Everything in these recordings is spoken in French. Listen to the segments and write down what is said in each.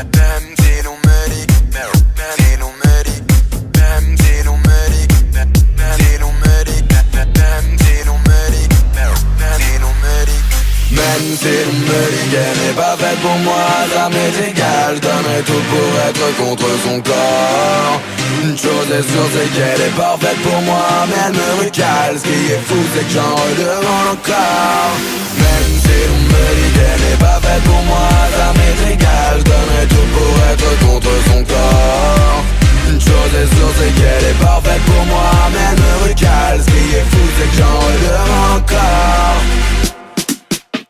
même si l'on me dit, même si l'on me dit, même si l'on me dit, même si l'on me dit, même si l'on me dit, même si l'on me dit. Même si l'on me dit qu'elle n'est pas faite pour moi, ça m'est égal, je donnerai tout pour être contre son corps. Une chose est sûre, c'est qu'elle est parfaite pour moi, mais elle me recale. Ce qui est fou, c'est que j'en redemande encore. Même si l'on me dit qu'elle n'est pas faite pour moi, ça m'est égal, je donnerai tout pour être contre son corps. Une chose est sûre, c'est qu'elle est parfaite pour moi, mais elle me recale. Ce qui est fou, c'est que j'en redemande encore.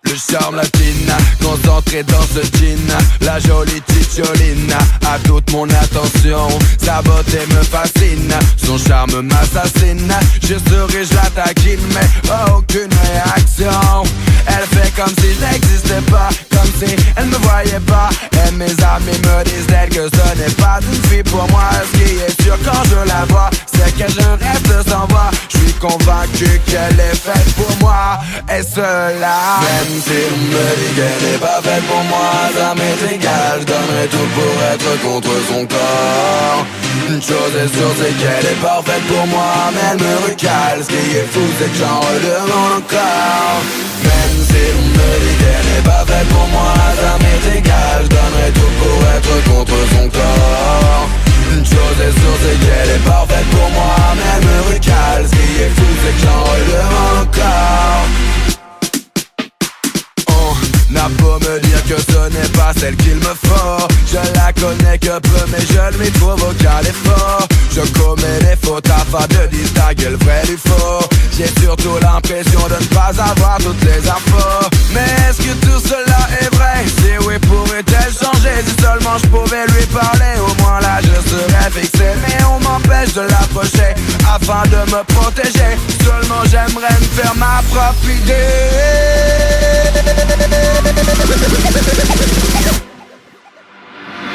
Le charme latine, concentré dans ce jean. La jolie Ticciolina a toute mon attention. Sa beauté me fascine, son charme m'assassine. Je souris, je la taquine, mais aucune réaction. Elle fait comme si je n'existais pas, comme si elle me voyait pas. Et mes amis me disent d'elle que ce n'est pas une fille pour moi. Ce qui est sûr quand je la vois, c'est que je reste sans voix. Je suis convaincu qu'elle est faite pour moi. Et cela, même si on me dit qu'elle n'est pas faite pour moi, ça m'est égal, je donnerai tout pour être contre son corps. Une chose est sûre, c'est qu'elle est parfaite pour moi, mais elle me recale. Ce qui est fou, c'est que j'en redemande encore. Même si on me dit qu'elle n'est pas faite pour moi, ça m'est égal, je donnerai tout pour être contre son corps. Une chose est sûre, c'est qu'elle est parfaite pour moi, mais elle me recale. Ce qui est fou, c'est que j'en redemande encore. N'a beau me dire que ce n'est pas celle qu'il me faut, je la connais que peu mais je lui trouve aucun défaut. Je commets des fautes afin de distinguer le vrai du faux. J'ai surtout l'impression de ne pas avoir toutes les infos. Mais est-ce que tout cela est vrai? Si oui, pourrait-elle changer? Si seulement je pouvais lui parler, au moins là je serais fixé. Mais on m'empêche de l'approcher afin de me protéger. Seulement j'aimerais me faire ma propre idée.